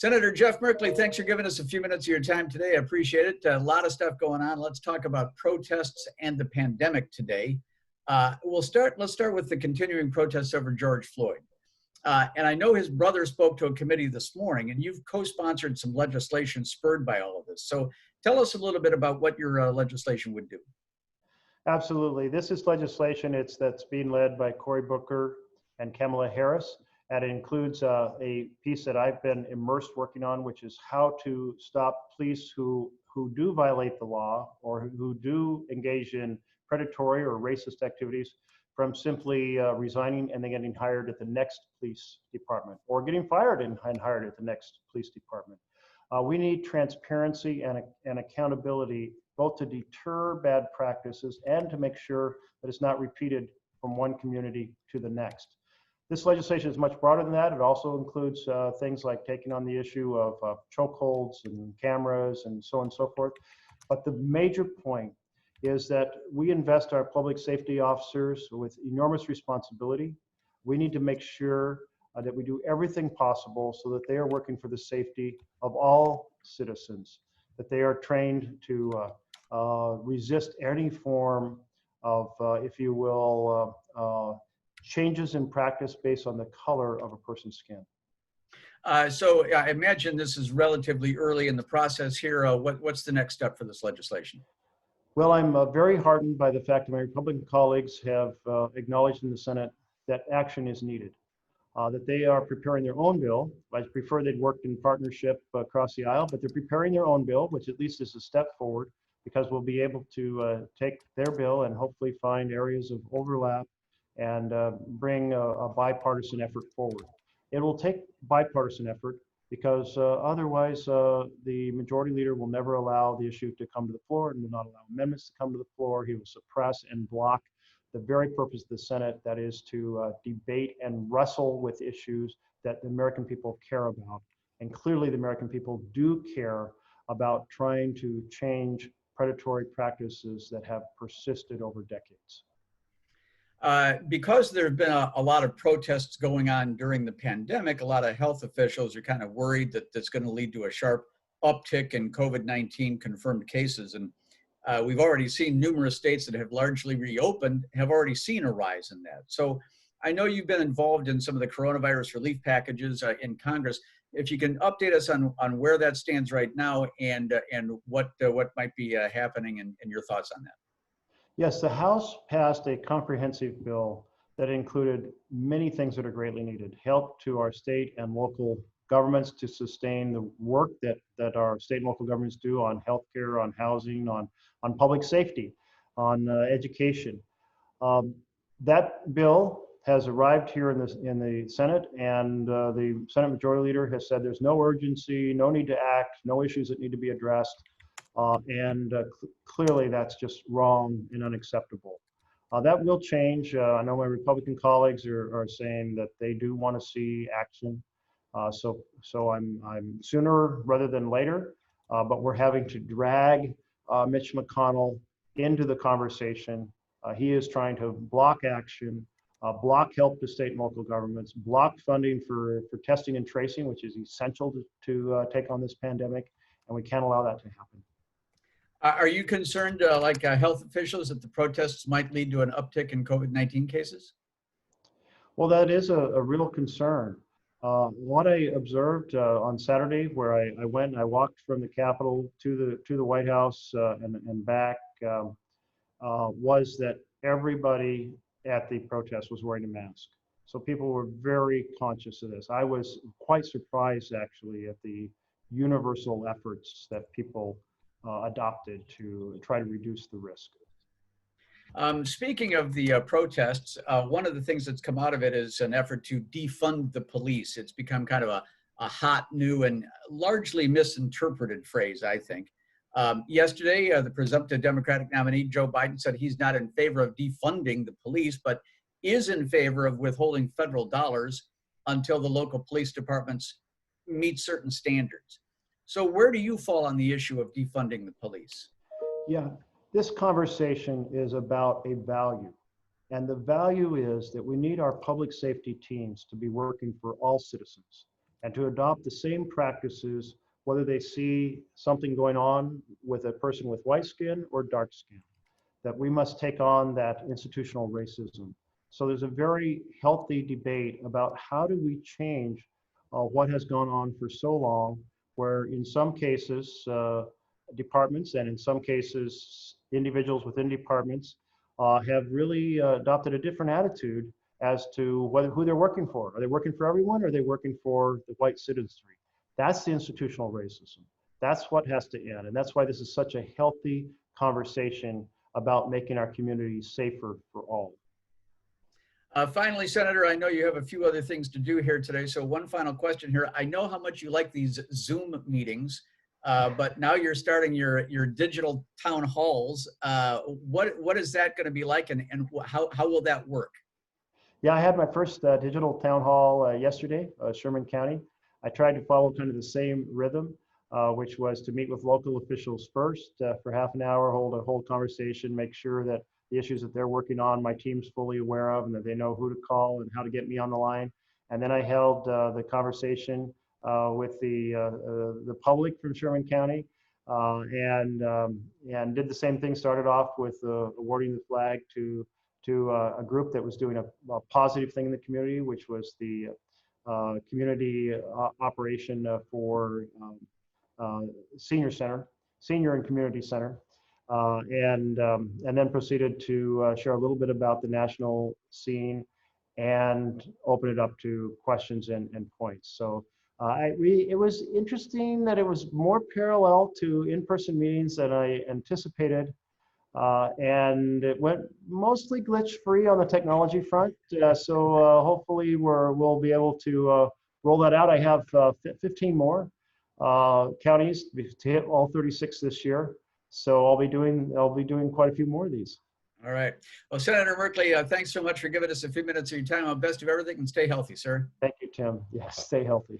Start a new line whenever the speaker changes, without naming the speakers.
Senator Jeff Merkley, thanks for giving us a few minutes of your time today. I appreciate it. A lot of stuff going on. Let's talk about protests and the pandemic today. Let's start with the continuing protests over George Floyd. And I know his brother spoke to a committee this morning, and you've co-sponsored some legislation spurred by all of this. So tell us a little bit about what your legislation would do.
Absolutely. This is legislation that's being led by Cory Booker and Kamala Harris. And it includes a piece that I've been immersed working on, which is how to stop police who do violate the law or who do engage in predatory or racist activities from simply resigning and then getting hired at the next police department, or getting fired and hired at the next police department. We need transparency and accountability, both to deter bad practices and to make sure that it's not repeated from one community to the next. This legislation is much broader than that. It also includes things like taking on the issue of chokeholds and cameras and so on and so forth. But the major point is that we invest our public safety officers with enormous responsibility. We need to make sure that we do everything possible so that they are working for the safety of all citizens, that they are trained to resist any form of, if you will, changes in practice based on the color of a person's skin.
So I imagine this is relatively early in the process here. What's the next step for this legislation?
Well, I'm very heartened by the fact that my Republican colleagues have acknowledged in the Senate that action is needed, that they are preparing their own bill. I prefer they'd worked in partnership across the aisle, but they're preparing their own bill, which at least is a step forward, because we'll be able to take their bill and hopefully find areas of overlap and bring a bipartisan effort forward. It will take bipartisan effort because otherwise the majority leader will never allow the issue to come to the floor and will not allow amendments to come to the floor. He will suppress and block the very purpose of the Senate, that is to debate and wrestle with issues that the American people care about. And clearly the American people do care about trying to change predatory practices that have persisted over decades.
Because there have been a lot of protests going on during the pandemic, a lot of health officials are kind of worried that that's going to lead to a sharp uptick in COVID-19 confirmed cases. And we've already seen numerous states that have largely reopened have already seen a rise in that. So I know you've been involved in some of the coronavirus relief packages in Congress. If you can update us on where that stands right now and what might be happening and your thoughts on that.
Yes, the House passed a comprehensive bill that included many things that are greatly needed. Help to our state and local governments to sustain the work that our state and local governments do on healthcare, on housing, on public safety, on education. That bill has arrived here in the Senate, and the Senate Majority Leader has said there's no urgency, no need to act, no issues that need to be addressed. Clearly that's just wrong and unacceptable. That will change. I know my Republican colleagues are saying that they do want to see action. So I'm sooner rather than later, but we're having to drag Mitch McConnell into the conversation. He is trying to block action, block help to state and local governments, block funding for testing and tracing, which is essential to take on this pandemic, and we can't allow that to happen.
Are you concerned, like health officials, that the protests might lead to an uptick in COVID-19 cases?
Well, that is a real concern. What I observed on Saturday, where I went and I walked from the Capitol to the White House and back, was that everybody at the protest was wearing a mask. So people were very conscious of this. I was quite surprised, actually, at the universal efforts that people adopted to try to reduce the risk.
Speaking of the protests, one of the things that's come out of it is an effort to defund the police. It's become kind of a hot, new, and largely misinterpreted phrase, I think. Yesterday, the presumptive Democratic nominee, Joe Biden, said he's not in favor of defunding the police, but is in favor of withholding federal dollars until the local police departments meet certain standards. So where do you fall on the issue of defunding the police?
Yeah, this conversation is about a value. And the value is that we need our public safety teams to be working for all citizens. and to adopt the same practices whether they see something going on with a person with white skin or dark skin, that we must take on that institutional racism. So there's a very healthy debate about how do we change what has gone on for so long, where in some cases, departments and in some cases, individuals within departments have really adopted a different attitude as to who they're working for. Are they working for everyone, or are they working for the white citizenry? That's the institutional racism. That's what has to end. And that's why this is such a healthy conversation about making our communities safer for all.
Finally, Senator, I know you have a few other things to do here today. So one final question here. I know how much you like these Zoom meetings, but now you're starting your digital town halls. What is that going to be like, and how will that work?
Yeah, I had my first digital town hall yesterday, Sherman County. I tried to follow kind of the same rhythm, which was to meet with local officials first for half an hour, hold a whole conversation, make sure that the issues that they're working on, my team's fully aware of, and that they know who to call and how to get me on the line. And then I held the conversation with the public from Sherman County, and did the same thing. Started off with awarding the flag to a group that was doing a positive thing in the community, which was the community operation for senior and community center, and then proceeded to share a little bit about the national scene and open it up to questions and points. So it was interesting that it was more parallel to in-person meetings than I anticipated. And it went mostly glitch-free on the technology front. So hopefully we'll be able to roll that out. I have 15 more counties to hit all 36 this year. So I'll be doing quite a few more of these.
All right. Well, Senator Merkley, thanks so much for giving us a few minutes of your time. Best of everything, and stay healthy, sir.
Thank you, Tim. Yes, stay healthy.